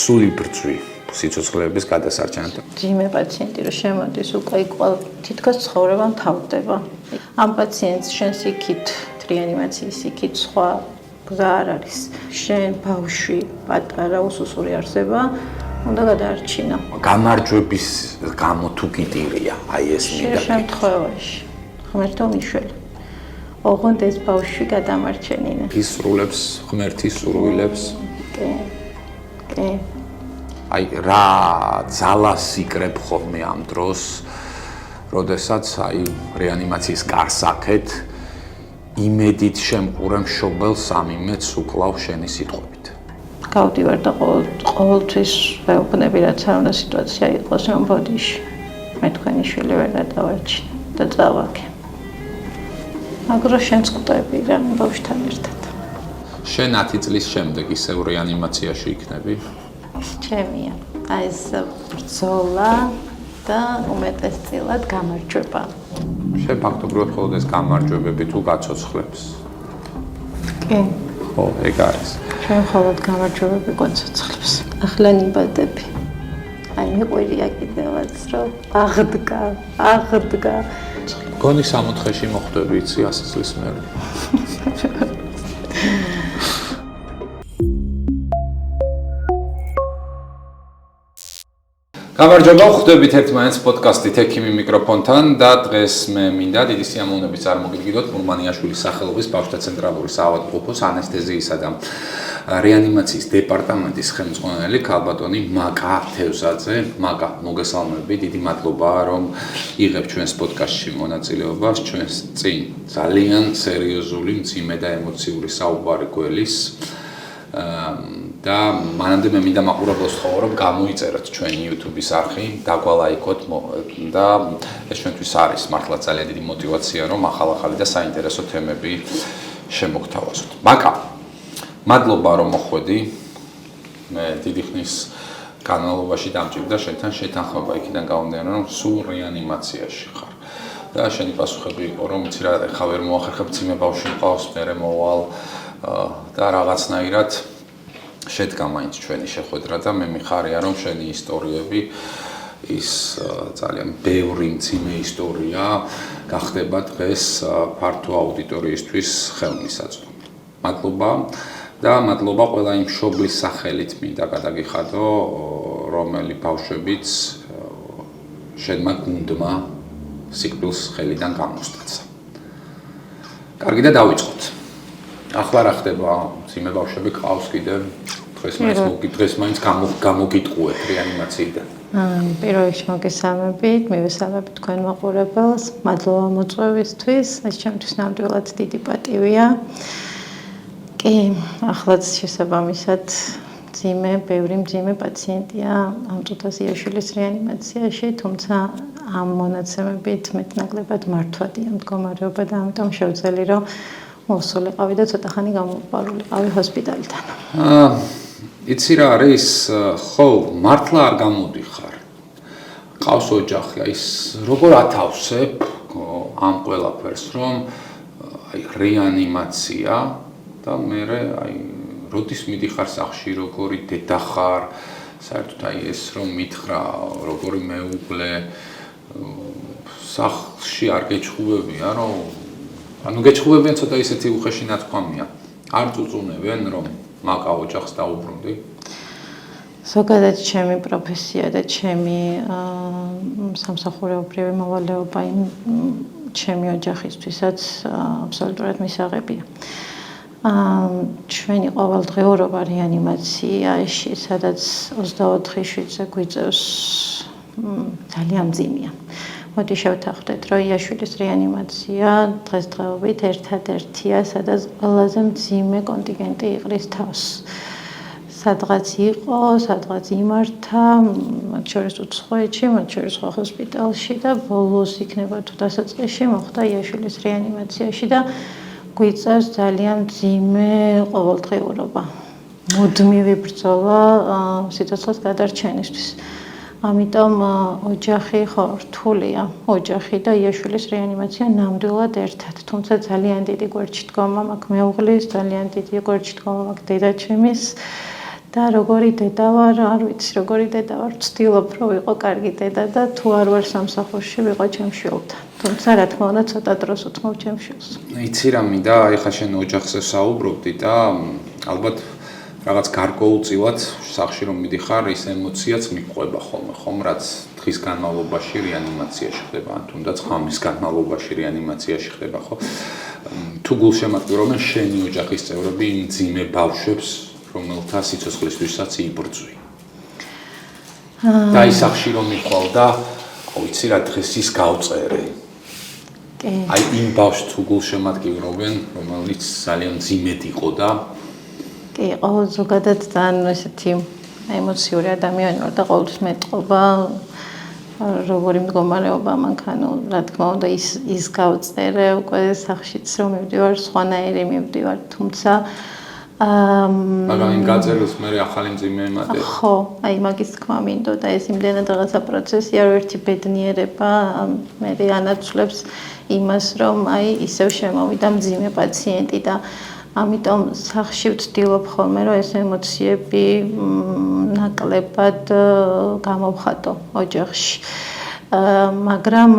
სული ბრძვი სიცოცხლეების გადასარჩენად. ძიმე პაციენტი რომ შემოდის, უკვე თითქოს ცხოვრება მთავრდება. ამ პაციენტს შენს იქით რეანიმაციის იქით სხვა გზა არ არის. შენ ბავშვი პატარა უსუსური არსება უნდა გადაარჩინა. გამარჯვების გამო თუ კიდირია, აი ეს მინდა. შემთხვევაში ღმერთო მიშველი. ოღონდ ეს ბავშვი გადამარჩენინა. ის სრულებს ღმერთის სურვილებს. კი. აი რა ძალას იკრებ ხოლმე ამ დროს, როდესაც აი რეანიმაციის კარსაკეთ იმედით შემყურე მშობელს ამ იმედს უკლავ შენი სიტყვებით. გავდივარ და ყოველთვის ვეუბნები რაც არ უნდა სიტუაცია იყოს ამ ბოდიში. მე თქვენი შვილი ვერ გადავარჩინე და წავაგე. აგრო შენს კვდები რა ბავშვთან ერთად. შენ 10 წლის შემდეგ ისევ რეანიმაციაში იქნები? ჩემია. აი ეს ბრძოლა და უმეტესწილად გამარჯვება. შენ ფაქტობრივად მხოლოდ ეს გამარჯვებები თუ გაცოცხლებს? კი. ხო, ეგ არის. ჩვენ მხოლოდ გამარჯვებები გაცოცხლებს. ახლა ნიბადები. აი მიყვირია კიდევაც რომ აღდგა. გონი 64-ში მოხვდები იცი 100 წლის მერე. გამარჯობა, ხვდებით ერთმანეთს პოდკასტით ექიმი მიკროფონთან და დღეს მე მინდა დიდი სიამოვნებით წარმოგიდგინოთ მურმანიაშვილის სახელობის ბავშვთა ცენტრალური საავადმყოფოს ანესთეზიისა და რეანიმაციის დეპარტამენტის ხელმძღვანელი ქალბატონი მაკა თევზაძე. მაკა, მოგესალმები, დიდი მადლობა რომ იღებ ჩვენს პოდკასტში მონაწილეობას. ჩვენს წინ ძალიან სერიოზული, მძიმე და ემოციური საუბარი გველის და მანამდე მე მინდა მაყურებელს ვთხოვო რომ გამოიწეროთ ჩვენი YouTube-ის არხი, დაგვალაიქოთ და ეს ჩვენთვის არის მართლა ძალიან დიდი мотиваცია რომ ახალ-ახალი და საინტერესო თემები შემოგთავაზოთ. მაკა, მადლობა რომ მოხვედი. მე დიდი ხნის განმავლობაში დამჭირდა შენთან შეთანხმება იქიდან გამომდინარე რომ სულ რეანიმაციაში ხარ. და შენი პასუხები იყო რომ იცი რა ხა ვერ მოახერხებ ძიმე ბავშვი მყავს, მერე მოვალ და რაღაცნაირად შედგა მაინც ჩვენი შეხვედრა და მე მიხარია რომ შენი ისტორიები ის ძალიან ბევრი მძიმე ისტორია გახდება დღეს ფართო აუდიტორიისთვის ხელმისაწვდომი. მადლობა და მადლობა ყველა იმ მშობლის სახელით მინდა გადაგიხადო, რომელი ბავშვებიც შენმა გუნდმა სიკვდილს ხელიდან გამოსტაცა. კარგი და დავიწყოთ. ახლა რა ხდება? ძიმე ბავშვები ყავს კიდევ დღეს მაინც გამოგიტყუეთ რეანიმაციიდან. პირველ რიგში მოგესალმებით, მივესალმებით თქვენ მაყურებელს. მადლობა მოწვევისთვის, ეს ჩემთვის ნამდვილად დიდი პატივია. კი, ახლაც შესაბამისად ბევრი მძიმე პაციენტია ამწუთაზიაშვილის რეანიმაციაში, თუმცა ამ მონაცემებით მეტნაკლებად მართვადია მდგომარეობა და ამიტომ შევძელი რომ მოსულიყავი და ცოტა ხანი გამოვყარულიყავი ჰოსპიტალიდან. იცი რა არის, ხო, მართლა არ გამოდიხარ. ყავს ოჯახი, ის როგორ ათავსებ ამ ყველაფერს, რომ აი რეანიმაცია და მე აი როდის მიდიხარ სახლში, როგორი დედა ხარ, საერთოდ აი ეს რომ მითხრა, როგორი მეუღლე, სახლში არ გეჩხუბებია, რომ ანუ გეჩხუბებიან ცოტა ისეთი უხეში ნათქვამია. არ წუწუნებენ რომ მაკა ოჯახს დაუბრუნდი? ზოგადად ჩემი პროფესია და ჩემი სამსახურეობრივი მოვალეობა იმ ჩემი ოჯახისთვისაც აბსოლუტურად მისაღებია. ჩვენი ყოველდღიურობა რეანიმაციაში, სადაც 24 შვიდზე გვიწევს ძალიან მძიმეა. მოდი შევთანხმდეთ, რომ იაშვილის რეანიმაცია დღესდღეობით ერთადერთია, სადაც ყველაზე მძიმე კონტინგენტი იყრის თავს. სადღაც იყო, სადღაც იმართა, მათ შორის უცხოეთში, მათ შორის სხვა ჰოსპიტალში და ბოლოს იქნება თუ დასაწყისში მოხდა იაშვილის რეანიმაციაში და გვიწევს ძალიან მძიმე ყოველდღიურობა. მუდმივი ბრძოლა სიცოცხლის გადარჩენისთვის. ამიტომ ოჯახი ხო რთულია, ოჯახი და იაშვილის რეანიმაცია ნამდვილად ერთად, თუმცა ძალიან დიდი გვერდში დგომა მაქვს მეუღლის, ძალიან დიდი გვერდში დგომა მაქვს დედაჩემის და როგორი დედა ვარ, არ ვიცი, როგორი დედა ვარ, ვცდილობ რომ ვიყო კარგი დედა და თუ არ ვარ სამსახურში ვიყო ჩემ შვილთან. თუმცა რა თქმა უნდა ცოტა დროს უთმობ ჩემ შვილს. იცი რა მინდა, ეხლა შენ ოჯახზე საუბრობდი და ალბათ რაღაც გარკვეულწილად სახში რომ მიდიხარ, ის ემოციაც მიყვება ხოლმე, ხომ, რაც დღის განმავლობაში რეანიმაციაში ხდება, ან თუნდაც ღამის განმავლობაში რეანიმაციაში ხდება, ხო? თუ გულშემატკივრობენ შენი ოჯახის წევრები იმ მძიმე ბავშვებს, რომელთა სიცოცხლისთვისაც იბრძვი. და ის სახში რომ მიყვალ და ვიცი რა დღეს ის გავწერე. აი იმ ბავშვს თუ გულშემატკივრობენ, რომელიც ძალიან მძიმედ იყო და კი, ყოველ ზოგადად ძალიან ესეთი ემოციური ადამიანი ვარ და ყოველთვის მეტყობა როგორი მდგომარეობა მანქანო, რა თქმა უნდა ის გავწერე უკვე სახშიც რომ მივდივარ, სხვანაირი მივდივარ, თუმცა მაგრამ იმ გაწერილს მე ახალი მძიმე ემატე. ხო, აი მაგის თქმა მინდოდა ეს იმდენად რაღაცა პროცესი არ ერთი ბედნიერება მე ანაცვლებს იმას რომ აი ისევ შემოვიდა მძიმე პაციენტი და ამიტომ სახში ვცდილობ ხოლმე რომ ეს ემოციები ნაკლებად გამოვხატო ოჯახში. მაგრამ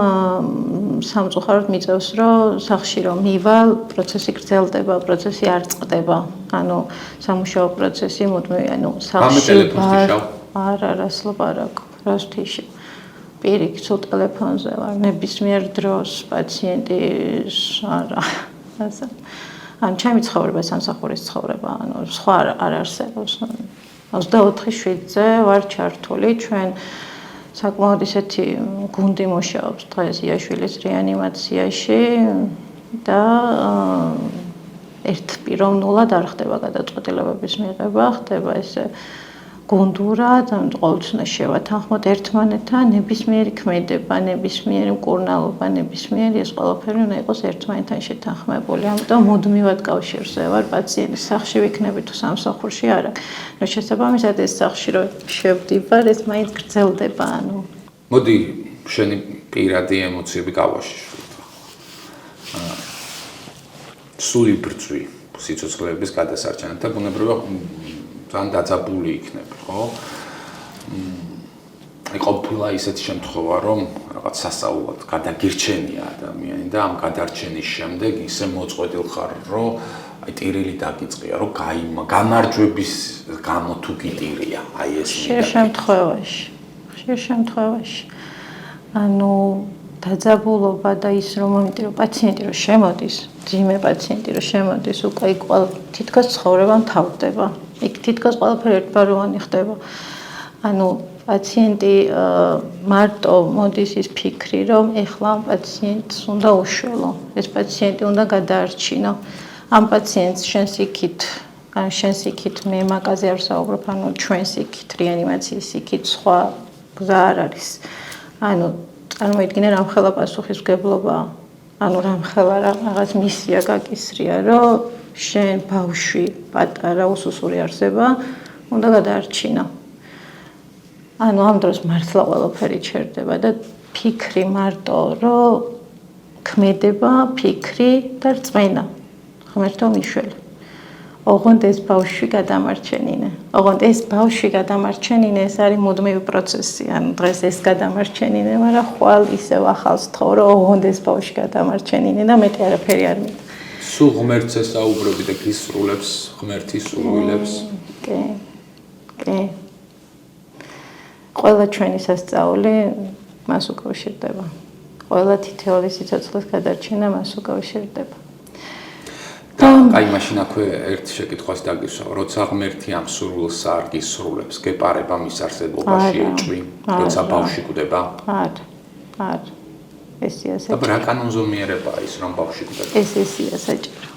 სამწუხაროდ მიწევს რომ სახში რომ მივალ, პროცესი გრძელდება, პროცესი არ წყდება. ანუ სამუშაო პროცესი მუდმივი, ანუ სახში არას ლაპარაკობ, რასთვიში. პირიქით, სულ ტელეფონზე ვარ, ნებისმიერ დროს პაციენტის არა. ასე ან ჩემი ცხოვრება, სამსახურის ცხოვრება, ანუ სხვა არ არსებობს. 24/7-ზე ვარ ჩართული, ჩვენ საკმაოდ ისეთი გუნდი მუშაობს დღეს იაშვილის რეანიმაციაში და ერთპიროვნულად არ ხდება გადაწყვეტილებების მიღება, ხდება ესე გუნდურად, ანუ ყოველთვის უნდა შევათანხმოთ ერთმანეთთან, ნებისმიერი ქმედება, ნებისმიერი მკურნალობა, ნებისმიერი ეს ყველაფერი უნდა იყოს ერთმანეთთან შეთანხმებული. ამიტომ მუდმივად კავშირზე ვარ პაციენტის სახში ვიქნები თუ სამსახურში არა. რომ შესაბამისად ეს სახში რომ შევდივარ, ეს მაინც გრძელდება, ანუ. მოდი, შენი პირადი ემოციები გავაშიშვლოთ. სული ბრძვი სიცოცხლეების გადასარჩენად და ბუნებრივად ძალიან დაძაბული იქნება, ხო? აი ყოფილა ისეთი შემთხვევა, რომ რაღაც სასწაულად გადაგირჩენია ადამიანი და ამ გადარჩენის შემდეგ ისე მოწყვეტილ ხარ, რომ აი ტირილი დაგიწყია, რომ გამარჯვების გამო თუ გიტირია, აი ეს ხშირ შემთხვევაში. ანუ დაძაბულობა და ის რომ მომენტი რომ პაციენტი რომ შემოდის, ძიმე პაციენტი რომ შემოდის, უკვე იქ თითქოს ცხოვრება მთავრდება. იქ თითქოს ყველაფერი ერთბაროვანი ხდება. ანუ პაციენტი მარტო მოდის ის ფიქრი, რომ ეხლა ამ პაციენტს უნდა უშველო, ეს პაციენტი უნდა გადაარჩინო. ამ პაციენტს შენს იქით, ან შენს იქით მე მაგაზე არ ვსაუბრობ, ანუ ჩვენს იქით რეანიმაციის იქით სხვა გზა არ არის. ანუ წარმოიდგინე რამხელა პასუხისმგებლობა, ანუ რამხელა რაღაც მისია გაკისრია, რომ შენ ბავშვი პატარა უსუსური არსება უნდა გადაარჩინო. ანუ ამ დროს მართლა ყველაფერი ჩერდება და ფიქრი მარტო რომ ქმედება, ფიქრი და რწმენა. ღმერთო მიშველი. ოღონდ ეს ბავშვი გადამარჩენინე. ოღონდ ეს ბავშვი გადამარჩენინე, ეს არის მუდმივი პროცესი. ანუ დღეს ეს გადამარჩენინე, მაგრამ ხვალ ისევ ახალს თხოვრო, ოღონდ ეს ბავშვი გადამარჩენინე და მეტი არაფერი არ მინდა. სულ ღმერთს ესაუბრები და გისრულებს ღმერთის სურვილებს. კი. კი. ყველა ჩვენი სასწაული მას უკავშირდება. ყველა თითოეული სიცოცხლის გადარჩენა მას უკავშირდება. და აი მაშინ აქვე ერთ შეკითხვას დაგისვა, როცა ღმერთი ამ სურვილს არ გისრულებს, გეპარება მის არსებობაში ეჭვი, როცა ბავშვი კვდება? არ. ესია საჭირო. და რა კანონზომიერებაა ის რომ ბავშვი კვდება? ესია საჭირო.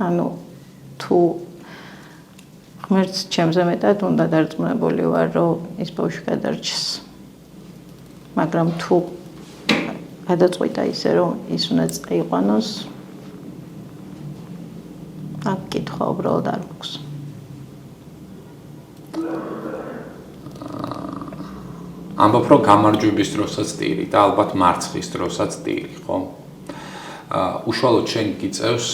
ანუ თუ ღმერთს ჩემზე მეტად უნდა დარწმუნებული ვარ, რომ ის ბავშვი გადარჩეს. მაგრამ თუ გადაწყვიტა ისე რომ ის უნდა წაიყვანოს, აქ კითხვა უბრალოდ არ მაქვს. ამბობ რომ გამარჯვების დროსაც ტირი და ალბათ მარცხის დროსაც ტირი, ხო? უშუალოდ შენ გიწევს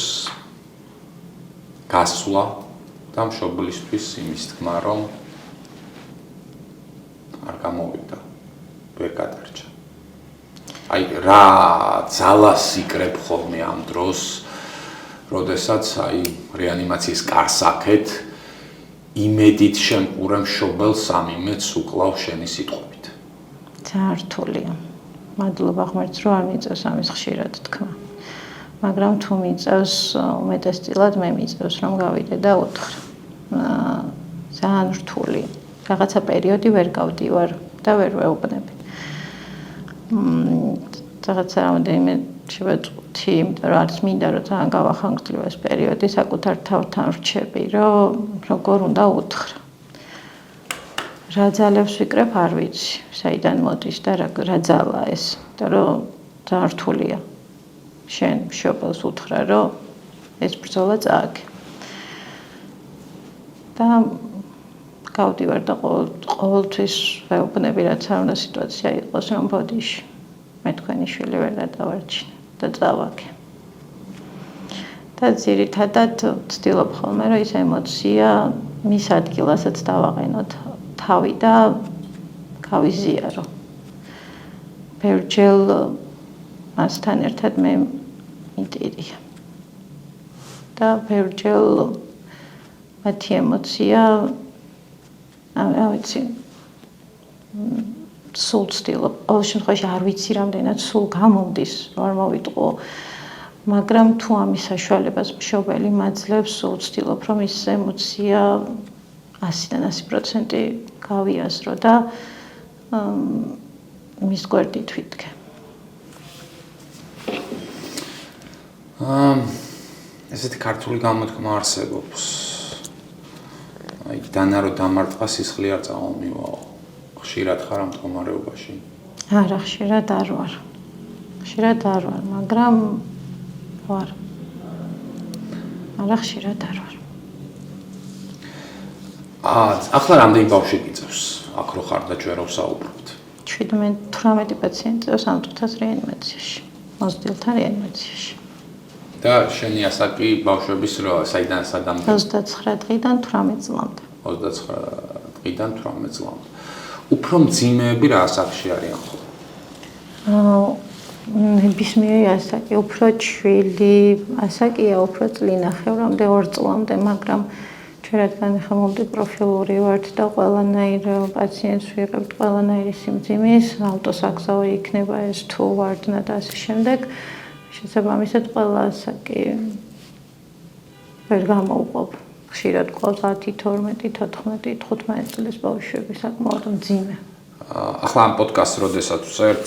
გასვლა და მშობლისთვის იმის თქმა, რომ არ გამოვიდა, ვერ გადარჩა. აი რა ძალას იკრებ ხოლმე ამ დროს, როდესაც აი რეანიმაციის კარს აქეთ იმედით შემყურე მშობელს ამ იმედს უკლავ შენი სიტყვებით. ძალიან რთულია. მადლობა ღმერთს, რომ არ მიწევს ამის ხშირად თქმა. მაგრამ თუ მიწევს, უმეტესწილად მე მიწევს, რომ გავიდე და უთხრა. ძალიან რთულია. რაღაცა პერიოდი ვერ გავდივარ და ვერ ვეუბნები. რაღაცა რამდენიმე შევაწყვეტი, იმიტომ რომ არც მინდა რომ ძალიან გავახანგრძლიო ეს პერიოდი, საკუთარ თავთან ვრჩები, რომ როგორ უნდა უთხრა. რა ძალებს ვიკრებ, არ ვიცი, საიდან მოდის და რა ძალაა ეს, იმიტომ რომ ძალიან რთულია. შენ მშობელს უთხრა, რომ ეს ბრძოლა წააგე. და გავდივარ და ყოველთვის ვეუბნები, რაც არ უნდა სიტუაცია იყოს, რომ ბოდიში მე თქვენი შვილი ვერ გადავარჩინე და წავაგე. და ძირითადად ვცდილობ ხოლმე, რომ ეს ემოცია მის ადგილასაც დავაყენოთ თავი და გავიზიარო. ბევრჯერ მასთან ერთად მე მიტირია. და ბევრჯერ მათი ემოცია რა ვიცი სულ ვცდილობ. ყოველ შემთხვევაში არ ვიცი რამდენად სულ გამომდის, რომ არ მოვიტყო. მაგრამ თუ ამის საშუალებას მშობელი მაძლევს, სულ ვცდილობ, რომ ის ემოცია 100-დან 100% გავიაზრო და მის გვერდით ვიდგე. ესეთი ქართული გამოთქმა არსებობს. აი დანა რომ დამარტყა სისხლი არ წამომივაო. ხშირად ხარ ამ მდგომარეობაში? არა, ხშირად არ ვარ. ხშირად არ ვარ, მაგრამ ვარ. არა, ხშირად არ ვარ. ახლა რამდენი ბავშვი გიწევს? აქ რო ხარ და ჩვენ რო ვსაუბრობთ. 17-18 პაციენტი წევს ამ წუთას რეანიმაციაში. მოზრდილთა რეანიმაციაში. და შენი ასაკი ბავშვების საიდან სადამდე? 29 დღიდან 18 წლამდე. 29 დღიდან 18 წლამდე. უფრო მძიმეები რა ასაკში არიან ხო? ნებისმიერი ასაკი, უფრო ჩვილი ასაკია, უფრო წლინახევრამდე 2 წლამდე, მაგრამ ჩვენ რადგან ახლა მომდი პროფილური ვართ და ყველანაირ პაციენტს ვიღებთ ყველანაირი სიმძიმის, ავტოსაგზაური იქნება ეს თუ ვარდნა და ასე შემდეგ. შესაბამისად ყველა ასაკი ვერ გამოვყოფ. ხშირად ყავს 10, 12, 14, 15 წლის ბავშვები საკმაოდ მძიმე. ახლა ამ პოდკასტს როდესაც ვწერთ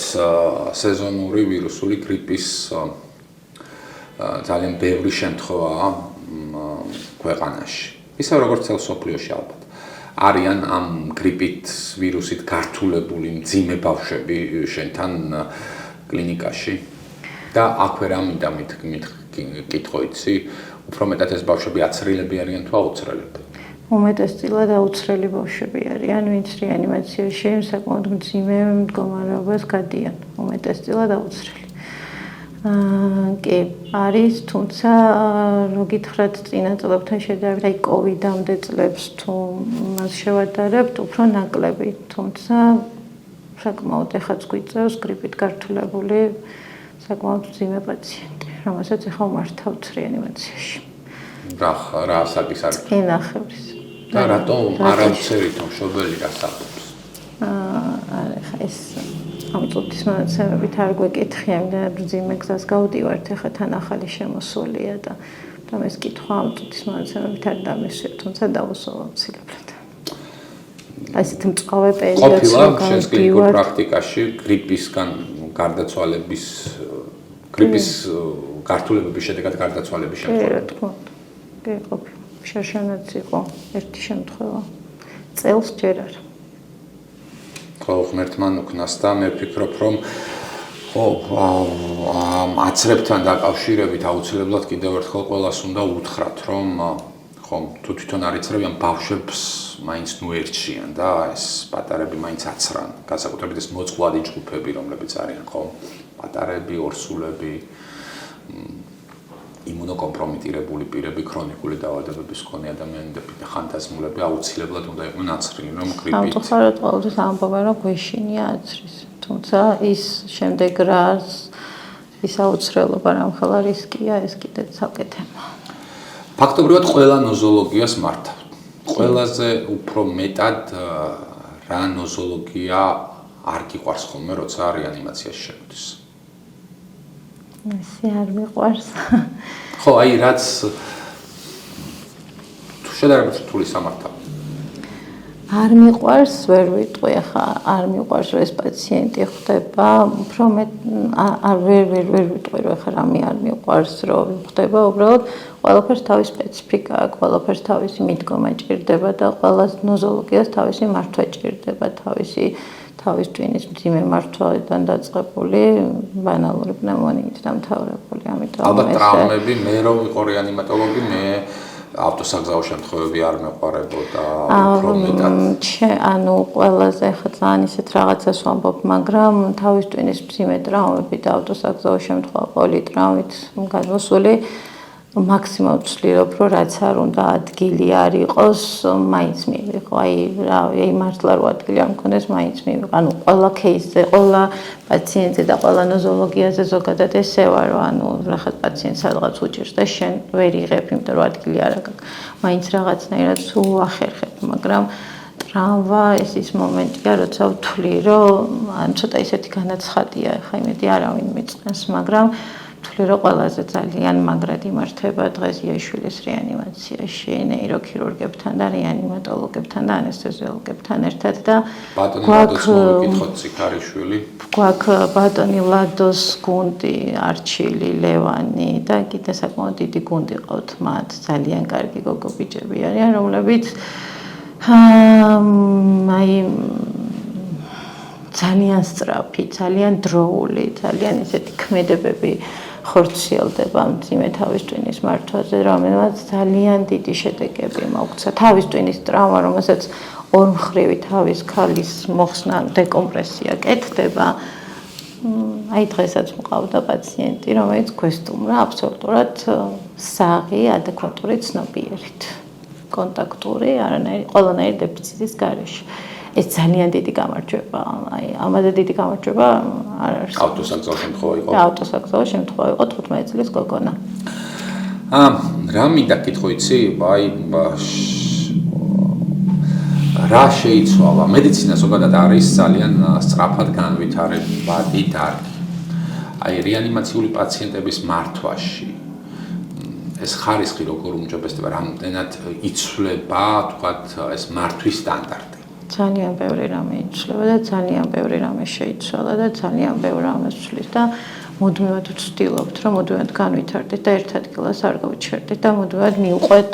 სეზონური ვირუსული გრიპის ძალიან ბევრი შემთხვევაა ქვეყანაში. ისე როგორც წელს სოფლიოში ალბათ. არიან ამ გრიპით ვირუსით გართულებული მძიმე ბავშვები შენთან კლინიკაში და აქვე რა მინდა მითხო იცი, უფრო მეტად ეს ბავშვები აცრილები არიან თუ აუცრელები? უმეტესწილად აუცრელი ბავშვები არიან, ვინც რეანიმაციაში საკმაოდ მძიმე მდგომარეობას გადიან. უმეტესწილად აუცრელი. კი, არის, თუმცა რო გითხრათ წინა წლებთან შედარებით, აი კოვიდამდე წლებს თუ მას შევადარებთ, უფრო ნაკლები, თუმცა საკმაოდ ეხაც გვიწევს გრიპით გართულებული საკმაოდ მძიმე პაციენტი, რომელსაც ახლა ვმართავთ რეანიმაციაში. რა ასაკის არის? წინახევრის. და რატომ არ ავწერით მშობელი რა საუბრობს? არა, ეს ამ წუთის მონაცემებით არ გვეკითხია, იმდენად მძიმე გზას გავდივართ, ახლა თან ახალი შემოსულია და ეს კითხვა ამ წუთის მონაცემებით არ დამესვია, თუმცა დავუსვა აუცილებლად. ასეთ მწვავე პერიოდს ყოფილა შენს კლინიკურ პრაქტიკაში გრიპისგან გარდაცვალების გრიპის გართულებების შედეგად გარდაცვალების შემთხვევა? კი, ყოფილა. შარშანაც იყო ერთი შემთხვევა. წელს ჯერ არა. ხო, ღმერთმან უკნას და მე ვფიქრობ, რომ ხო, აცრებთან დაკავშირებით აუცილებლად კიდევ ერთხელ ყველას უნდა უთხრათ, რომ ხო, თუ თვითონ არ იცრებიან ბავშვებს მაინც ნუ ერჩიან და ეს პატარები მაინც აცრან. განსაკუთრებით ეს მოწყვლადი ჯგუფები, რომლებიც არიან, ხო, პატარები, ორსულები იმუნოკომპრომიტირებული პირები, ქრონიკული დაავადებების მქონე ადამიანები და ხანთასმულები აუცილებლად უნდა იყვნენ აცრილი, რომ გრიპით. სამწუხაროდ ყოველთვის ამბობენ, რომ გვეშინია აცრის. თუმცა ის შემდეგ რას ის აუცილებლობა რამხელა რისკია, ეს კიდე ცალკე თემაა. ფაქტობრივად ყველა ნოზოლოგიას მართავთ. ყველაზე უფრო მეტად რა ნოზოლოგია არ გიყვარს ხოლმე, როცა რეანიმაციაში შემოდის. ესე არ მიყვარს. ხო, აი რაც თუ შედარებით რთული სამართავ. არ მიყვარს, ვერ ვიტყვი ახლა, არ მიყვარს რომ ეს პაციენტი ხდება, უფრო მეტ არ ვერ ვიტყვი რომ ახლა რამე არ მიყვარს, რომ ხდება, უბრალოდ ყველაფერს თავის სპეციფიკა აქვს, ყველაფერს თავისი მიდგომა ჭირდება და ყველა ნოზოლოგიას თავისი მართვა ჭირდება, თავის ტვინის მძიმე მართვიდან დაწყებული ბანალური პნევმონიით დამთავრებული, ამიტომ ალბათ ტრავმები, მე რომ ვიყო რეანიმატოლოგი, მე ავტოსაგზაო შემთხვევები არ მეყვარებოდა უფრო მეტად. ანუ ყველაზე ხა ძალიან ისეთ რაღაცას ვამბობ, მაგრამ თავის ტვინის მძიმე ტრავმები და ავტოსაგზაო შემთხვევა პოლიტრაუმით გადმოსული მაქსიმალ ვცდილობ, რომ რაც არ უნდა ადგილი არ იყოს, მაინც მივიღო. აი მართლა რო ადგილი არ მქონდეს, მაინც მივიღო. ანუ ყველა кейსზე, ყველა პაციენტზე და ყველა ნოზოლოგიაზე ზოგადად ესე ვარ, რომ ანუ რაღაც პაციენტს სადღაც უჭირს და შენ ვერ იღებ, იმიტომ რომ ადგილი არ აქვს. მაინც რაღაცნაირად ვახერხებ, მაგრამ ტრავმა ეს ის მომენტია, როცა ვთვლი, რომ ან ცოტა ისეთი განაცხადია, ხა იმედი არავინ მიწყენს, მაგრამ ვთვლი, რომ ყველაზე ძალიან მაგრად იმართება დღეს იაშვილის რეანიმაციაში ნეიროქირურგებთან და რეანიმატოლოგებთან და ანესთეზიოლოგებთან ერთად და გვაქვს მოგეკითხოთ ციქარიშვილი. გვაქვს ბატონი ლადოს გუნდი, არჩილი, ლევანი და კიდე საკმაოდ დიდი გუნდი ყავთ მათ. ძალიან კარგი გოგო ბიჭები არიან, რომლებიც აი ძალიან სწრაფი, ძალიან დროული, ძალიან ისეთი ქმედებები ხორციელდება მძიმე თავის ტვინის მართვაზე, რომელმაც ძალიან დიდი შედეგები მოგვცა. თავის ტვინის ტრავმა, რომელსაც ორმხრივი თავის ქალის მოხსნა, დეკომპრესია კეთდება. აი დღესაც მყავდა პაციენტი, რომელიც გვესტუმრა აბსოლუტურად საღი, ადეკვატური ცნობიერით. კონტაქტური, ყველანაირი დეფიციტის გარეშე. ეს ძალიან დიდი გამარჯვება, აი ამაზე დიდი გამარჯვება არ არის. ავტოსაგზაო შემთხვევა იყო. ავტოსაგზაო შემთხვევა იყო 15 წლის გოგონა. რა მინდა კითხო იცი? აი რა შეიცვალა? მედიცინა ზოგადად არის ძალიან სწრაფად განვითარებადი დარგი. აი რეანიმაციული პაციენტების მართვაში ეს ხარისხი როგორ უმჯობესდება, რამდენად იცვლება, თქვათ, ეს მართვის სტანდარტი? ძალიან ბევრი რამე იცვლება და ძალიან ბევრი რამე შეიცვალა და ძალიან ბევრი რამე ცვლის და მუდმივად ვცდილობთ, რომ მუდმივად განვითარდეთ და ერთ ადგილას არ გავჩერდეთ და მუდმივად მივყვეთ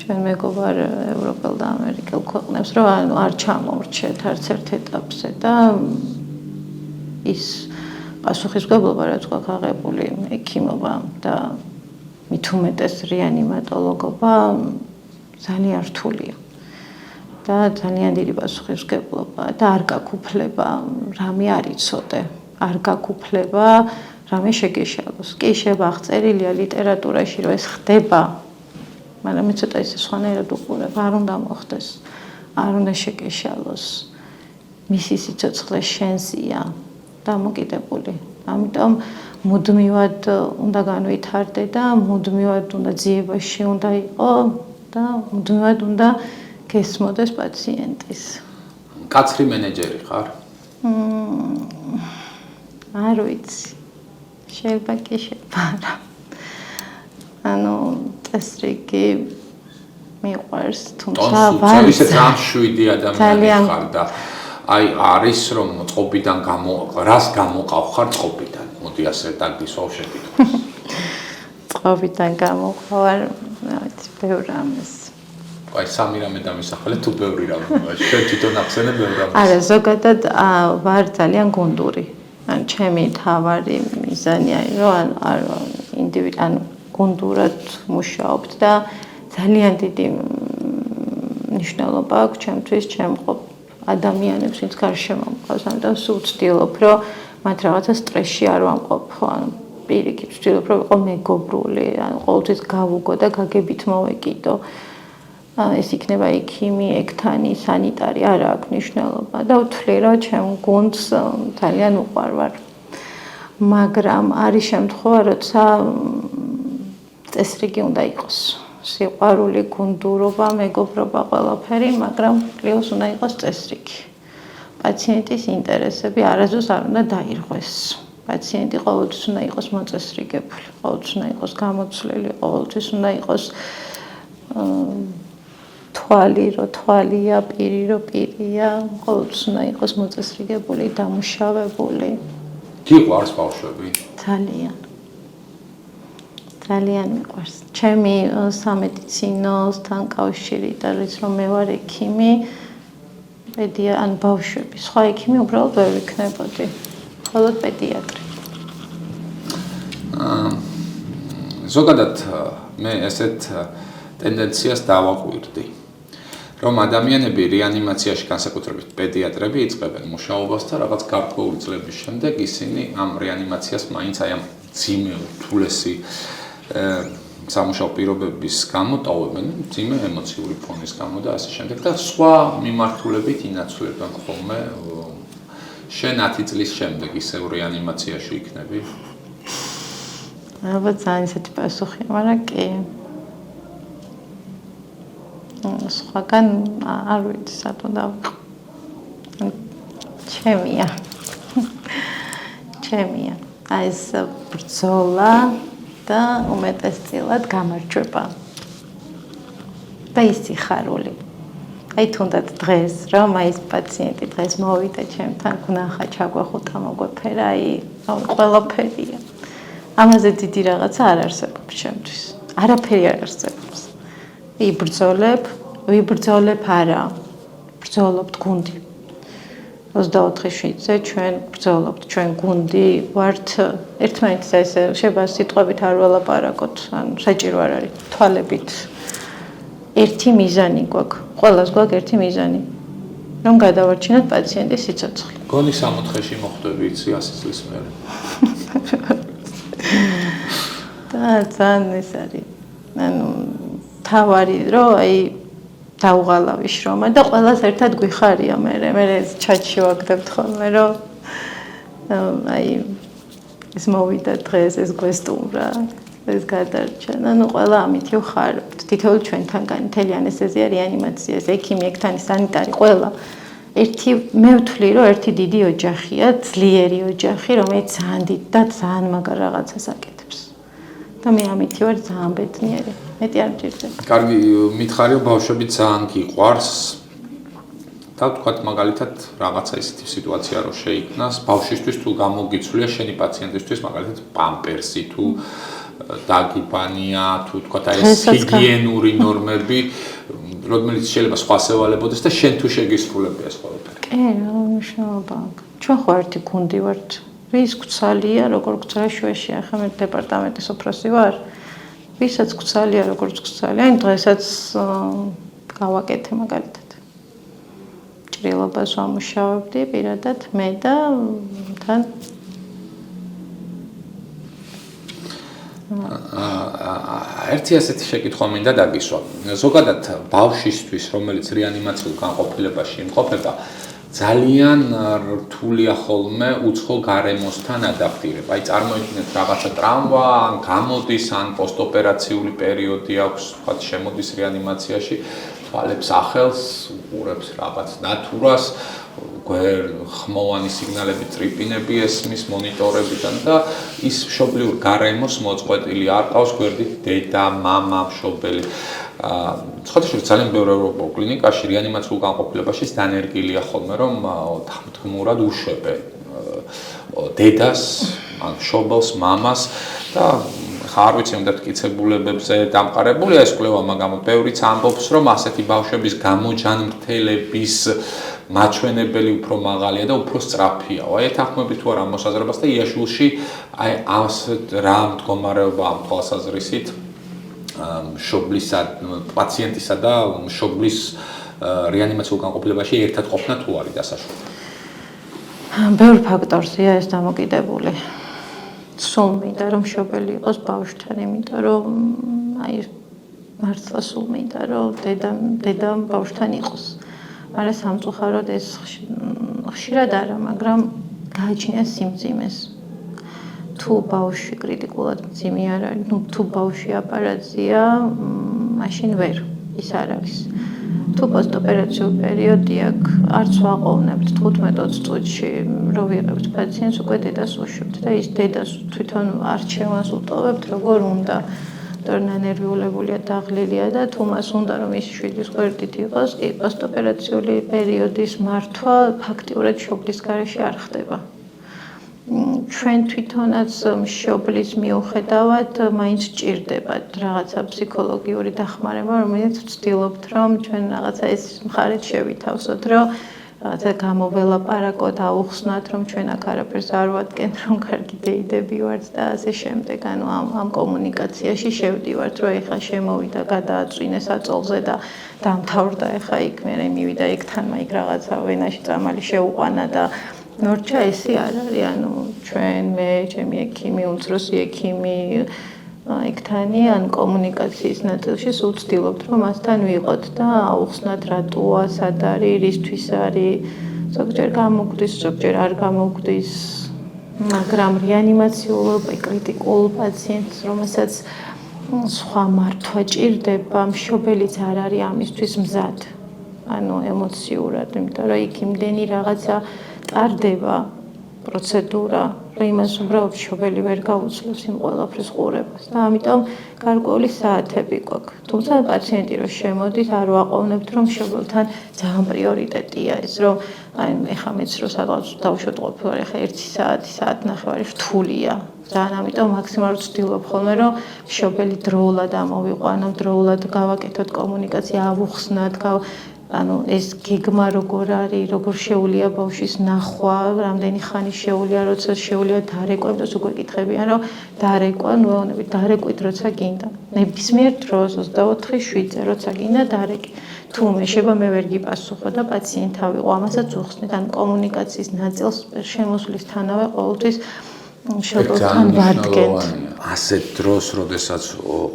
ჩვენ მეგობარ ევროპელ და ამერიკელ ქვეყნებს, რომ ანუ არ ჩამოვრჩეთ არც ერთ ეტაპზე და ის პასუხისმგებლობა, რაც გვაქვს აღებული ექიმობა და მით უმეტეს რეანიმატოლოგობა ძალიან რთულია. და ძალიან დიდი პასუხისმგებლობა და არ გაგუფლება, რამე არ იცოდე, არ გაგუფლება, რამე შეგეშალოს. კი შევახწერილია ლიტერატურაში, რომ ეს ხდება, მაგრამ მე ცოტა ისე სხვანაირად უყურებ, არ უნდა მოხდეს, არ უნდა შეგეშალოს. მისი სიცოცხლე შენსია, დამოკიდებული. ამიტომ მუდმივად უნდა განვითარდე და მუდმივად უნდა ძიებაში უნდა იყო და მუდმივად უნდა გესმოდეს პაციენტის. კაცრი მენეჯერი ხარ? არ ვიცი. შეიძლება კი შეფარა. ანუ წესრიგი მიყვარს, თუმცა ვარ ისე სამშვიდი ადამიანი ხარ და აი არის რომ წყობიდან რას გამოყავ ხარ წყობიდან? მოდი ასე დაგისვავ შეკითხვას. წყობიდან გამოყავ, ვიცი, ბევრ რამეს. აი სამი რამე დამისახელე თუ ბევრი რამე შენ თვითონ ახსენე ბევრ რამეს. არა, ზოგადად ვარ ძალიან გუნდური. ან ჩემი თავარი მიზანი არის რომ ან გუნდურად მუშაობთ და ძალიან დიდი მნიშვნელობა აქვს ჩემთვის ჩემყოფ ადამიანებს, ვინც გარშემო მყავს, ამიტომ სულ ვცდილობ, რომ მათ რაღაცა სტრესში არ ვამყოფ, ხო, პირიქით ვცდილობ რომ ვიყო მეგობრული, ანუ ყოველთვის გავუგო და გაგებით მოვეკიდო. ეს იქნება ექიმი, ექთანი, სანიტარი, არა აქვს მნიშვნელობა და ვთვლი რომ ჩემ გუნდს ძალიან უყვარვარ. მაგრამ არის შემთხვევა, როცა წესრიგი უნდა იყოს. სიყვარული, გუნდურობა, მეგობრობა, ყველაფერი, მაგრამ კლიოს უნდა იყოს წესრიგი. პაციენტის ინტერესები არასდროს არ უნდა დაირღვეს. პაციენტი ყოველთვის უნდა იყოს მოწესრიგებული, ყოველთვის უნდა იყოს გამოცვლილი, ყოველთვის უნდა იყოს თვალი რო თვალია, პირი რო პირია, ყოველთვის უნდა იყოს მოწესრიგებული, დამუშავებული. გიყვარს ბავშვები? ძალიან მიყვარს. ჩემი სამედიცინოსთან კავშირი და რის რომ მე ვარ ექიმი, ან ბავშვები, სხვა ექიმი უბრალოდ ვერ ვიქნებოდი. მხოლოდ პედიატრი. ზოგადად მე ესეთ ტენდენციას დავაკვირდი, რომ ადამიანები რეანიმაციაში, განსაკუთრებით პედიატრები, იწყებენ მუშაობას და რაღაც გარკვეული წლების შემდეგ ისინი ამ რეანიმაციას მაინც აი ამ ძიმე რთულესი სამუშაო პირობების გამო ტოვებენ, ძიმე ემოციური ფონის გამო და ასე შემდეგ და სხვა მიმართულებით ინაცვლებენ ხოლმე შენ 10 წლის შემდეგ ისევ რეანიმაციაში იქნები? ალბათ ძალიან ისეთი პასუხია, მაგრამ კი. სხვაგან არ ვიცი, სათო დავიყო. ჩემია. აი ეს ბრძოლა და უმეტესწილად გამარჯვება. და ის სიხარული. აი თუნდაც დღეს, რომ აი ეს პაციენტი დღეს მოვიდა ჩემთან, გნახა, ჩაგვახუტა, მოგვეფერა, აი ყველაფერია. ამაზე დიდი რაღაცა არ არსებობს ჩემთვის. არაფერი არ არსებობს. ვიბრძოლებ არა. ბრძოლობთ გუნდი. 24/7-ზე ჩვენ ბრძოლობთ, ჩვენ გუნდი ვართ ერთმანეთს ესე შეიძლება სიტყვებით არ ველაპარაკოთ, ანუ საჭირო არ არის თვალებით. ერთი მიზანი გვაქვს, ყველას გვაქვს ერთი მიზანი, რომ გადავარჩინოთ პაციენტის სიცოცხლე. გონი 64-ში მოხვდები იცი 100 წლის მერე. და ძალიან ეს არის. ანუ თავარი რომ აი დაუღალავი შრომა და ყველას ერთად გვიხარია მე ჩატში ვაგდებთ ხოლმე რომ აი ეს მოვიდა დღეს ეს გვესტუმრა ეს გადარჩა ანუ ყველა ამითი ვხარობთ თითოეულ ჩვენთანგანი მთელი ანესთეზია რეანიმაცია ეს ექიმი ექთანი სანიტარი ყველა ერთი მე ვთვლი რომ ერთი დიდი ოჯახია ძლიერი ოჯახი რომელიც ძალიან დიდ და ძალიან მაგარ რაღაცას აკეთებს და მე ამითი ვარ ძალიან ბედნიერი მეტი არ მჭირდება. კარგი, მითხარიო ბავშვები ძალიან გიყვარს და თქვათ მაგალითად რაღაცა ისეთი სიტუაცია რომ შეიქმნას ბავშვისთვის თუ გამოგიცვლია შენი პაციენტისთვის მაგალითად პამპერსი თუ დაგიბანია თუ თქვათ აი ეს ჰიგიენური ნორმები რომელიც შეიძლება სხვას ევალებოდეს და შენ თუ შეგისრულებია ეს ყველაფერი. კი, მნიშვნელობა აქვს. ჩვენ ხო ერთი გუნდი ვართ. ვის გცალია, როგორ გცალია შუაშია, ხა მე დეპარტამენტის უფროსი ვარ. ვისაც გცალია, როგორც გცალია, ან დღესაც გავაკეთე მაგალითად. ჭრილობას ვამუშავებდი პირადად მე და თან ერთი ასეთი შეკითხვა მინდა დაგისვა. ზოგადად ბავშვისთვის, რომელიც რეანიმაციულ განყოფილებაში იმყოფება, ძალიან რთულია ხოლმე უცხო გარემოსთან ადაპტირება. აი წარმოიდგინეთ რაღაცა ტრავმა, ან გამოდის, ან პოსტოპერაციული პერიოდი აქვს, თქვათ შემოდის რეანიმაციაში, თვალებს ახელს, უყურებს რაღაც ნატურას, ხმოვანი სიგნალები ტრიპინები ესმის მონიტორებიდან და ის მშობლიურ გარემოს მოწყვეტილი არ ყავს გვერდით დედა, მამა, მშობელი. Სხვადასხვა ძალიან ბევრ ევროპულ კლინიკაში რეანიმაციულ განყოფილებაში დანერგილია ხოლმე რომ თქმურად უშვებენ დედას, ან მშობელს, მამას და ხარ ვიცი უნდა მტკიცებულებებზე დამყარებულია ეს კვლევა, მაგრამ ბევრიც ამბობს რომ ასეთი ბავშვების გამოჯანმრთელების მაჩვენებელი უფრო მაღალია და უფრო სწრაფია. აი ეთანხმებით თუ არა მოსაზრებას და იაშვილში აი ასეთ რა მდგომარეობა ამ თვალსაზრისით მშობლისა, პაციენტისა და მშობლის რეანიმაციულ განყოფილებაში ერთად ყოფნა თუ არის დასაშვები? ბევრ ფაქტორზეა ეს დამოკიდებული. სულ მინდა რომ მშობელი იყოს ბავშვთან, იმიტომ რომ აი მართლა სულ მინდა რომ დედა ბავშვთან იყოს. მაგრამ სამწუხაროდ ეს ხშირად არა, მაგრამ გააჩნია სიმძიმეს. თუ ბავშვი კრიტიკულად მძიმე არ არის, თუ ბავშვი აპარატზეა, მაშინ ვერ ის არ არის. თუ პოსტოპერაციული პერიოდი აქვს, არც ვაყოვნებთ 15-20 წუთში, რომ ვიღებთ პაციენტს, უკვე დედას უშვებთ და ის დედას თვითონ არჩევანს უტოვებთ, როგორ უნდა. ნერვიულებულია, დაღლილია და თუ მას უნდა რომ ის შვილის გვერდით იყოს, კი პოსტოპერაციული პერიოდის მართვა ფაქტიურად მშობლის გარეშე არ ხდება. ჩვენ თვითონაც მშობლის მიუხედავად მაინც ჭირდებათ რაღაცა ფსიქოლოგიური დახმარება, რომელიც ვცდილობთ რომ ჩვენ რაღაცა ეს მხარეთ შევითავსოთ, რომ რაღაცა გამოველაპარაკოთ, აუხსნათ, რომ ჩვენ აქ არაფერს არ ვადგენთ, რომ კარგი დეიდები ვართ და ასე შემდეგ. ანუ ამ კომუნიკაციაში შევდივართ, რომ ეხლა შემოვიდა, გადააწვინეს აწოლზე და დამთავრდა, ეხლა იქ მე მივიდა იქთან, მაიგ რაღაცა ვენაში წამალი შეუყვანა და ნორჩა ესე არ არის, ანუ ჩვენ მე, ჩემი ექიმი, უმცროსი ექიმი იქთანი ან კომუნიკაციის ნაწილში სულ ვცდილობთ, რომ მასთან ვიყოთ და აუხსნათ რატოა, სად არის, რისთვის არის, ზოგჯერ გამოგვდის, ზოგჯერ არ გამოგვდის, მაგრამ რეანიმაციულ კრიტიკულ პაციენტს, რომელსაც სხვა მართვა ჭირდება, მშობელიც არ არის ამისთვის მზად, ანუ ემოციურად, იმიტომ რომ იქ იმდენი რაღაცა ტარდება პროცედურა, რომ იმას უბრალოდ მშობელი ვერ გაუძლებს იმ ყველაფრის ყურებას და ამიტომ გარკვეული საათები გვაქვს. თუმცა პაციენტი რო შემოდის, არ ვაყოვნებთ, რომ მშობელთან ძალიან პრიორიტეტია ეს, რომ აი ეხლა მეც რო სადღაც დავუშვათ ყოფილვარ, ეხლა 1 საათი, საათნახევარი რთულია. ძალიან ამიტომ მაქსიმალურად ვცდილობ ხოლმე, რომ მშობელი დროულად ამოვიყვანო, დროულად გავაკეთოთ კომუნიკაცია, ავუხსნათ, ანუ ეს გეგმა როგორ არის, როგორ შეუულია ბავშვის ნახვა, რამდენი ხანი შეუულია, როცა შეუულია დარეკვა, იმდენს უკვე კითხებიან, რომ დარეკვა, ნუეონები დარეკვით როცა გინდა. ნებისმიერ დროს 24/7-ზე როცა გინდა დარეკი. თუ მე შეება მე ვერ გიპასუხო და პაციენტ ავიღო, ამასაც უხსნით, ან კომუნიკაციის ნაწილს შემოსვლისთანავე ყოველთვის მშობელთან ვადგენთ. ასეთ დროს, როდესაც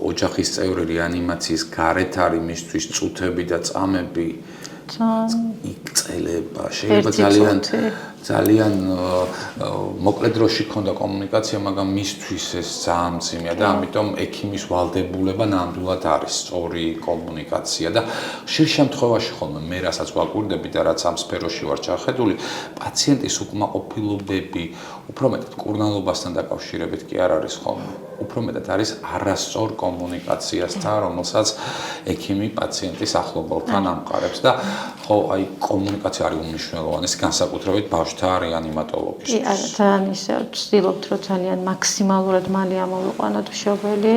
ოჯახის წევრი რეანიმაციის გარეთ არის, მისთვის წუთები და წამები იქწელება, შეიძლება ძალიან მოკლე დროში ქონდა კომუნიკაცია, მაგრამ მისთვის ეს ძალიან მძიმეა და ამიტომ ექიმის ვალდებულება ნამდვილად არის სწორი კომუნიკაცია და ხშირ შემთხვევაში ხოლმე მე რასაც ვაკვირდები და რაც ამ სფეროში ვარ ჩახედული, პაციენტის უკმაყოფილობები უფრო მეტად კურნალობასთან დაკავშირებით კი არ არის ხოლმე. უფრო მეტად არის არასწორ კომუნიკაციასთან, რომელსაც ექიმი პაციენტის ახლობელთან ამყარებს და ხო, აი კომუნიკაცია არის უმნიშვნელოვანესი, განსაკუთრებით ბავშვთა რეანიმატოლოგისთვის. კი, არა, ძალიან ისე ვცდილობთ, რომ ძალიან მაქსიმალურად მალე ამოვიყვანოთ მშობელი,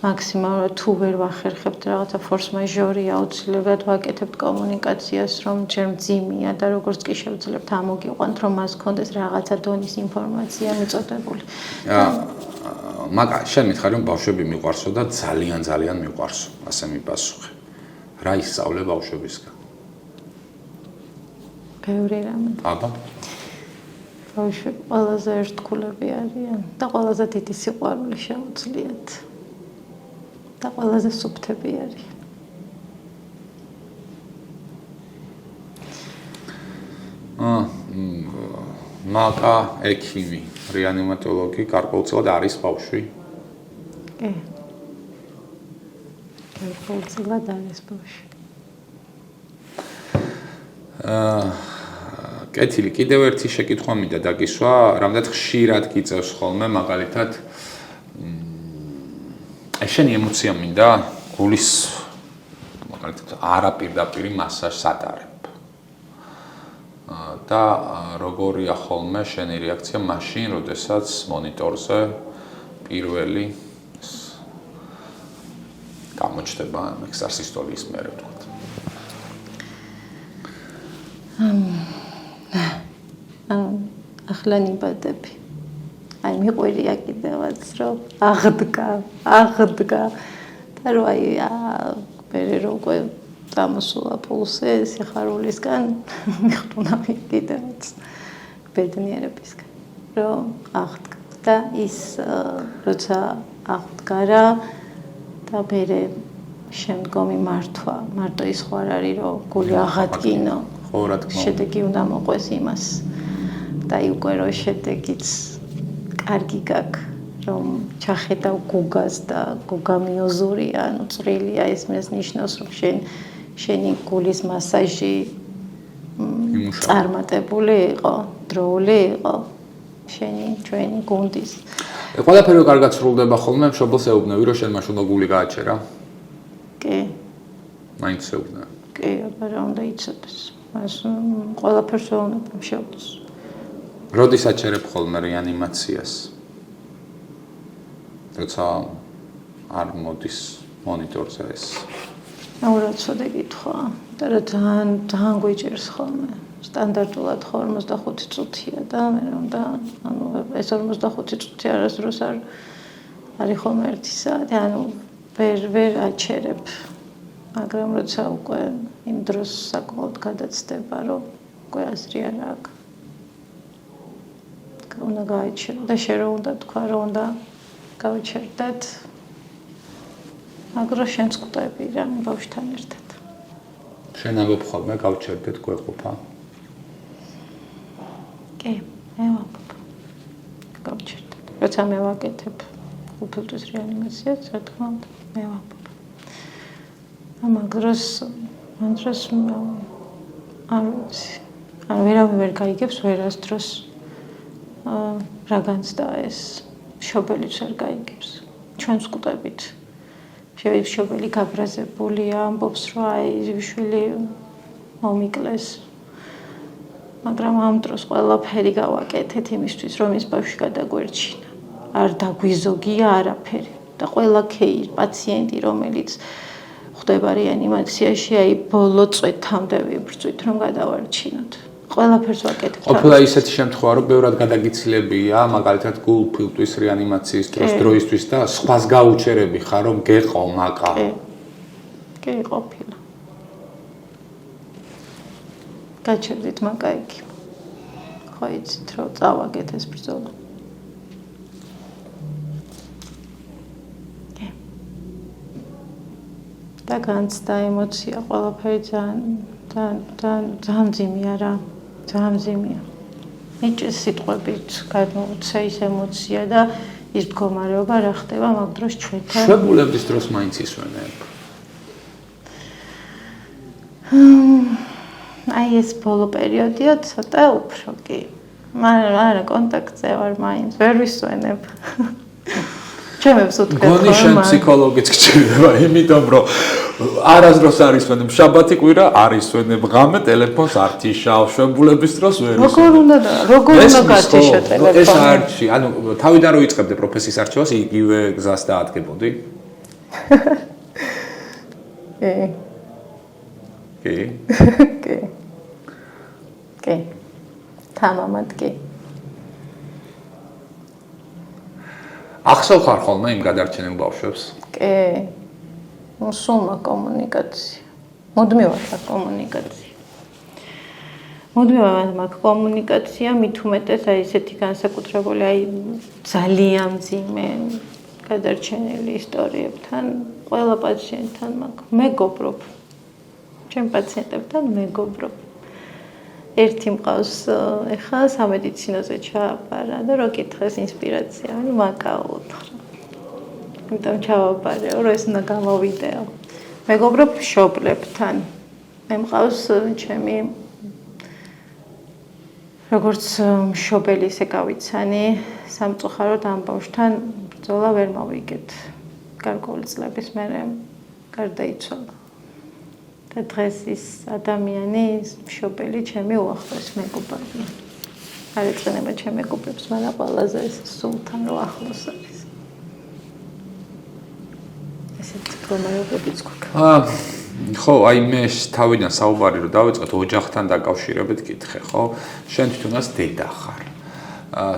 მაქსიმალურად თუ ვერ ვახერხებთ რაღაცა ფორს მაჟორია, აუცილებლად ვაკეთებთ კომუნიკაციას, რომ ჯერ მძიმეა და როგორც კი შევძლებთ ამოგიყვანთ, რომ მას კონდეს რაღაცა დონის ინფორმაცია მიწოდებული. მაგრამ შენ მითხარი რომ ბავშვები მიყვარსო და ძალიან მიყვარსო, ასე მიპასუხე. რა ისწავლე ბავშვებისგან? ბევრი რამე. აბა. ბავშვები ყველაზე ერთგულები არიან და ყველაზე დიდი სიყვარული შეუძლიათ. და ყველაზე სუფთები არიან. მაკა ექიმი, რეანიმატოლოგი, გარკვეულწილად არის ბავშვი? კი. გარკვეულწილად არის ბავშვი. კეთილი, კიდევ ერთი შეკითხვა მინდა დაგისვა, რამდენად ხშირად გიწევს ხოლმე მაგალითად შენი ემოცია მინდა გულის მაგალითად არაპირდაპირი მასაჟს ატარებ. და როგორია ხოლმე შენი რეაქცია მაშინ, როდესაც მონიტორზე პირველი გამოჩნდება ექსარსისტოლის მერე ვთქვათ. ახლა ნიბადები. აი მიყვირია კიდევაც, რომ აღდგა და რომ აი მერე რომ უკვე დამოსულა პულსი სიხარულისგან მიხვდები კიდევაც ბედნიერებისგან, რომ აღდგა. და ის როცა აღდგარა და მე შემდგომი მართვა მარტო ის ხო არ არის რომ გული აღადგინო ხო რა თქმა უნდა შედეგი უნდა მოყვეს იმას და უკვე რომ შედეგიც კარგი გაქვს რომ ჩახედავ გუგას და გუგა მიოზურია ანუ წვრილია ეს ნიშნავს რომ შენი გულის მასაჟი წარმატებული იყო დროული იყო ჩვენი გუნდის ყველაფერი კარგად სრულდება ხოლმე მშობელს ეუბნები რომ შენ მაშინ გული გააჩერა კი მაინც ეუბნა კი აბა რა უნდა იცოდეს მას ყველაფერს ეუბნები მშობელს როდის აჩერებ ხოლმე რეანიმაციას როცა არ მოდის მონიტორზე ეს აუ რა ცუდი კითხვა და რა ძალიან გვიჭირს ხოლმე სტანდარტულად 45 წუთია და მე უნდა ანუ ეს 45 წუთი არასდროს არ არის ხოლმე 1 საათი ანუ ვერ აჩერებ მაგრამ როცა უკვე იმ დროს საკმაოდ გადაცდება რომ უკვე აზრი არ აქვს უნდა გაიჩერო და შე რო უნდა თქვა რომ უნდა გავიჩერდეთ მაგრამ შენც კვდები რა ბავშვთან ერთად შენ ამბობ ხოლმე გავჩერდეთ გვეყოფა კი მე ვამბობ გავჩერდეთ როცა მე ვაკეთებ უფლტვის რეანიმაციას რა თქმა უნდა მე ვამბობ ამ დროს არ ვიცი არ ვერავინ ვერ გაიგებს ვერასდროს რა განცდა ეს მშობელიც არ გაიგებს ჩვენს კვდებით მშობელი გაბრაზებულია ამბობს რომ აი შვილი მომიკლეს მაგრამ ამ დროს ყველაფერი გავაკეთეთ იმისთვის რომ ის ბავშვი გადაგვერჩინა არ დაგვიზოგია არაფერი და ყველა პაციენტი რომელიც ხდება რეანიმაციაში აი ბოლო წვეთამდე ვიბრძვით რომ გადავარჩინოთ ყველაფერს ვაკეთებ ყოფილა ისეთი შემთხვევა რომ ბევრად გადაგიცილებია მაგალითად გულფილტვის რეანიმაციის დროისთვის და სხვას გაუჩერები ხარ რომ გეყო მაკა კი ყოფილა გაჩერდით მაკა იქ ხო იცით რომ წავაგეთ ეს ბრძოლა და განცდა ემოცია ყველაფერი ძალიან ძიმია რა ძალიან ძიმია მიჭის სიტყვებით გადმოუცე ის ემოცია და ის მდგომარეობა რა ხდება მაგ დროს ჩვენთან შვებულების დროს მაინც ისვენებ აი ეს ბოლო პერიოდია ცოტა უფრო კი მაგრამ არა კონტაქტზე ვარ მაინც ვერ ვისვენებ ჩემებს უთქვი გონი შენ ფსიქოლოგიც გჭირდება იმიტომ რომ არასდროს არ ისვენებ შაბათი კვირა არ ისვენებ ღამე ტელეფონს არ თიშავ შვებულების დროს ვერ ისვენებ როგორ უნდა გათიშო ტელეფონი ეს არჩი ანუ თავიდან რო იწყებდი პროფესიის არჩევას იგივე გზას დაადგებოდი კი თამამად კი ახსოვ ხარ ხოლმე იმ გადარჩენილ ბავშვებს კი სულმა კომუნიკაცია მუდმივად კომუნიკაცია მუდმივად მაგ კომუნიკაცია მით უმეტეს აი ესეთი განსაკუთრებული აი ძალიან მძიმე გადარჩენილი ისტორიებთან ყველა პაციენტთან მაგ მეგობრობ ჩემ პაციენტებთან მეგობრობ ერთი მყავს ეხლა სამედიცინოზე ჩააბარა და რო კითხეს ინსპირაცია ანუ მაკაუთხა იმიტომ ჩავაბარეო რომ ეს უნდა გამოვიდეო მეგობრობ მშობლებთან მე მყავს ჩემი როგორც მშობელი ისე გავიცანი სამწუხაროდ ამ ბავშვთან ბრძოლა ვერ მოვიგეთ გარკვეული წლების მერე გარდაიცვალა და დღეს ის ადამიანი მშობელი ჩემი უახლოეს მეგობარია არ ეწინება ჩემ მეგობრებს მაგრამ ყველაზე სულთან რო ახლოს არის ესეთი პრობლემებიც გვაქვს ხო აი მე თავიდან საუბარი რომ დავიწყოთ ოჯახთან დაკავშირებით კითხე ხო შენ თვითონაც დედა ხარ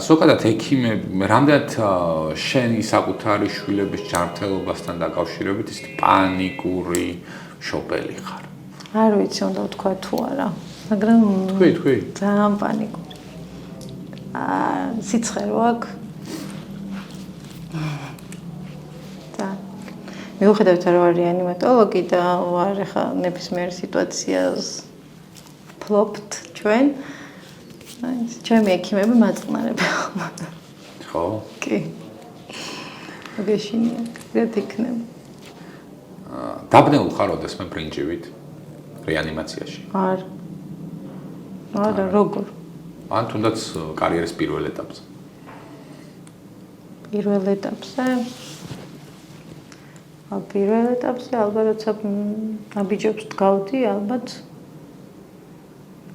ზოგადად ექიმები რამდენად შენი საკუთარი შვილების ჯანმრთელობასთან დაკავშირებით ის პანიკური მშობელი ხარ არ ვიცი უნდა ვთქვა თუ არა მაგრამ თქვი ძალიან პანიკური სიცხერო აქვს და მიუხედავად რომ ვარ რეანიმატოლოგი და ვარ ხა ნებისმიერ სიტუაციას ფლოპთ ჩვენ ჩემი ექიმები მაწყნარებია. ხო? კი. მოგეშინია, რა იქნება? დაბნეულ ხარ ოდესმე ბრინჯივით რეანიმაციაში? არა, როგორ? ან თუნდაც კარიერის პირველ ეტაპზე? პირველ ეტაპზე? პირველ ეტაპზე ალბათ როცა აბიჯებს დგავდი, ალბათ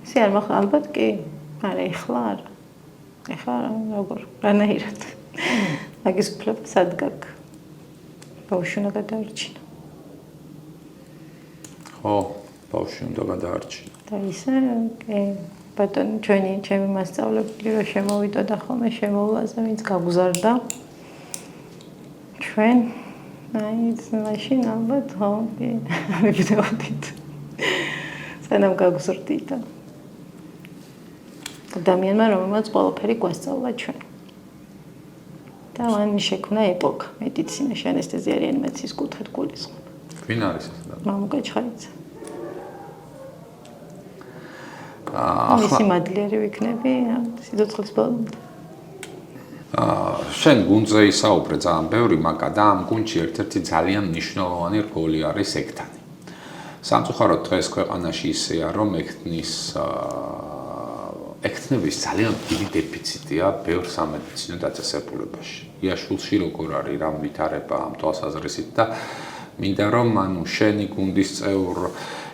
ისე არ მახ ალბათ კი, არა ეხლა არა. ეხლა როგორ? რანაირად? მაგის ფლოპ სადგაკ. ბავშვი უნდა გადაარჩინო. ხო, ბავშვი უნდა გადაარჩინო. და ისე, კი, ბატონო, ჩემი მასწავლებელი რომ შემოვიდოდა ხოლმე შემოვლაზე, ვინც გაგუზარდა. ჩვენ ის მაშინ ალბათ ხო, კი, მივიდოდით. სანამ გაგუზრდით. ადამიანმა რომელმაც ყველაფერი გვასწავლა ჩვენ. და მან შექმნა ეპოქა მედიცინაში ანესთეზია რეანიმაციის კუთხით გულისხმობ. ვინ არის ეს? მამუკა ჩხაიძე. ახლა მადლიერი ვიქნები სიცოცხლის ბოლომდე. შენ გუნდზე ისაუბრე ძალიან ბევრი, მაგრამ და ამ გუნდში ერთ-ერთი ძალიან მნიშვნელოვანი როლი არის ექთანი. სამწუხაროდ დღეს ქვეყანაში ისეა, რომ ექთნების ძალიან დიდი დეფიციტია ბევრ სამედიცინო დაწესებულებაში. იაშულში როგორ არის რა ვითარება ამ თვალსაზრისით და მინდა რომ შენი გუნდის წევრ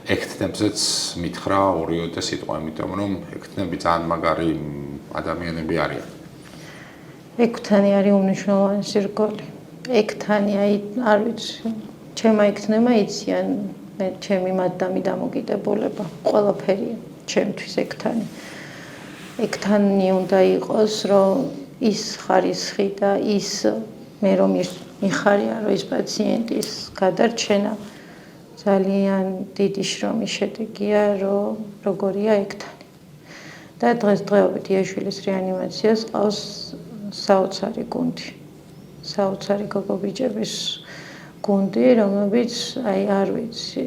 ექთნებზეც მითხრა ორიოდე სიტყვა, იმიტომ რომ ექთნები ძალიან მაგარი ადამიანები არიან. ექთანი არის უმნიშვნელოვანესი რგოლი. ექთანი არ ვიცი, ჩემმა ექთნებმა იციან ჩემი მადამი დამოკიდებულება, ყველაფერია ჩემთვის ექთანი. ექთანი უნდა იყოს, რომ ის ხარისხი და ის მე რომ მიხარია, რომ ის პაციენტის გადარჩენა ძალიან დიდი შრომის შედეგია, რომ როგორია ექთანი. და დღესდღეობით იაშვილის რეანიმაციას ყავს საოცარი გუნდი. საოცარი გოგობიჭების გუნდი, რომლებიც არ ვიცი,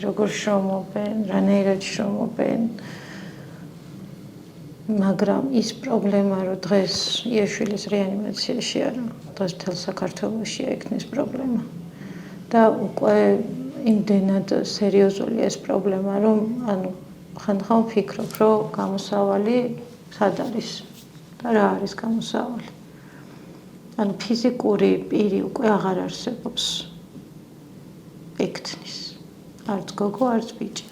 როგორ შრომობენ, რანაირად შრომობენ. მაგრამ ის პრობლემა, რომ დღეს იაშვილის რეანიმაციაში არა, დღეს მთელ საქართველოშია ექთნის პრობლემა. და უკვე იმდენად სერიოზულია ეს პრობლემა, რომ ხანდახან ვფიქრობ, რომ გამოსავალი სად არის და რა არის გამოსავალი. ფიზიკური პირი უკვე აღარ არსებობს ექთნის. არც გოგო, არც ბიჭი.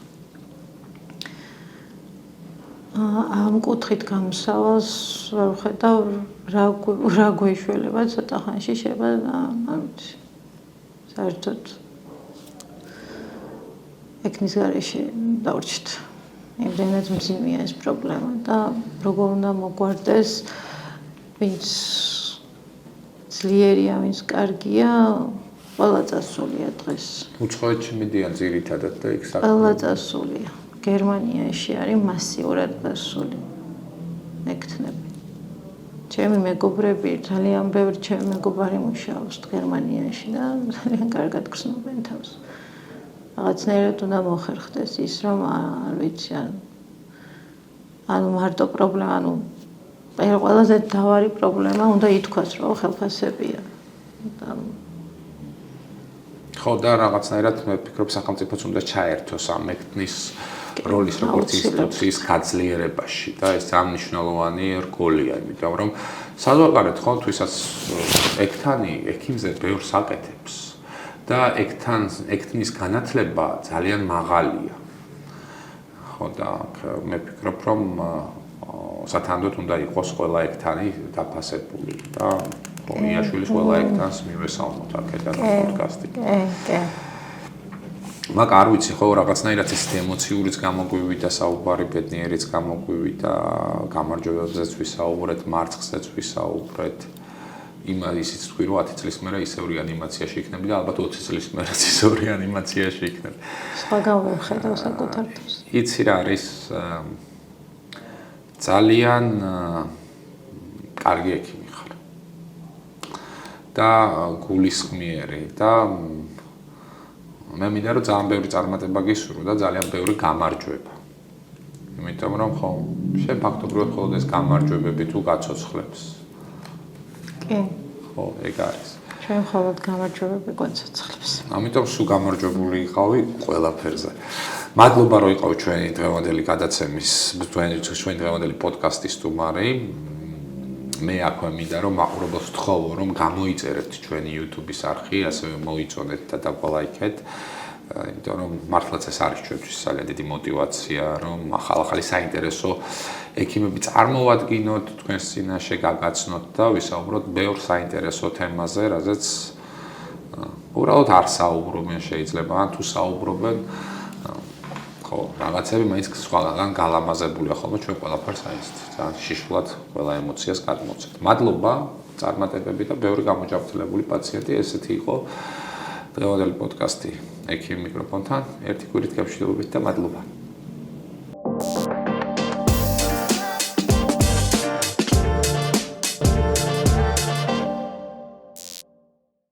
ამ კუთხით გამოსავალს ვერ ვხედავ რა გვეშველება ცოტა ხანში შეება საერთოდ ექთნის გარეშე დავრჩით. იმდენად მძიმეა ეს პრობლემა და როგორ უნდა მოგვარდეს, ვინც ძლიერია, ვინც კარგია, ყველა წასულია დღეს. უცხოეთში მიდიან ძირითადად და იქ საქმე. ყველა წასულია. გერმანიაში არის მასიურად გასული ექთნები. ჩემი მეგობრები, ძალიან ბევრი ჩემი მეგობარი მუშაობს გერმანიაში და ძალიან კარგად გრძნობენ თავს. რაღაცნაირად უნდა მოხერხდეს ის, რომ არ ვიცი, მარტო პრობლემა, ყველაზე მთავარი პრობლემა უნდა ითქვას, რომ ხელფასებია. ხო და რაღაცნაირად მე ვფიქრობ სახელმწიფოც უნდა ჩაერთოს ამ ექთნის როლის როგორც ინსტიტუციის გაძლიერებაში და ეს ძალიან მნიშვნელოვანი რგოლია, იმიტომ რომ საზღვარგარეთ ხო თვისაც ექთანი ექიმზე ბევრს აკეთებს და ექთნის განათლება ძალიან მაღალია. ხო და მე ვფიქრობ რომ სათანადოდ უნდა იყოს ყველა ექთანი დაფასებული და იაშვილის ყველა ექთანს მივესალმოთ აქედან პოდკასტი. მაგრამ არ ვიცი ხო რაღაცნაირად ეს ემოციურიც გამოგვივიდა, საუბარი ბედნიერიც გამოგვივიდა, გამარჯვებებზეც ვისაუბრეთ, მარცხზეც ვისაუბრეთ. ისიც თქვი რომ 10 წლის მერე ისევ რეანიმაციაში იქნები და ალბათ 20 წლის მერე ისევ რეანიმაციაში იქნები. სხვაგან ვხედავ საკუთარ თავს. იცი რა არის ძალიან კარგი ექიმი ხარ. და გულისხმიერი და მე მინდა რომ ძალიან ბევრი წარმატება გისურვო და ძალიან ბევრი გამარჯვება. იმიტომ რომ ხო შენ ფაქტობრივად მხოლოდ ეს გამარჯვებები თუ გაცოცხლებს. კი. ხო, ეგ არის. ჩვენ მხოლოდ გამარჯვებები გვაცოცხლებს. ამიტომ სულ გამარჯვებული იყავი ყველაფერზე. მადლობა რომ იყავით ჩვენი დღევანდელი გადაცემის, ჩვენი დღევანდელი პოდკასტის სტუმარი. მე აქვე მინდა რომ მაყურებელს ვთხოვო რომ გამოიწერეთ ჩვენი YouTube-ის არხი, ასევე მოიწონეთ და დაგვალაიქეთ. იმიტომ რომ მართლაც ეს არის ჩვენთვის ძალიან დიდი мотиваცია რომ ახალი საინტერესო ექიმები წარმოვადგინოთ, თქვენს წინაშე გაგაცნოთ და ვისაუბროთ ბევრ საინტერესო თემაზე, რაზეც უბრალოდ არ საუბრობენ შეიძლება, ან თუ საუბრობენ ხო, რაღაცები მაინც სხვაგან გალამაზებულია ხოლმე ჩვენ ყველაფერს აიც ძალიან შიშულად ყველა ემოციას გადმოცემთ. მადლობა, წარმატებები და ბევრი გამოჯანმრთელებული პაციენტი, ესეთი იყო დღევანდელი პოდკასტი ექიმ მიკროფონთან. ერთი კვირით გემშვიდობებით და მადლობა.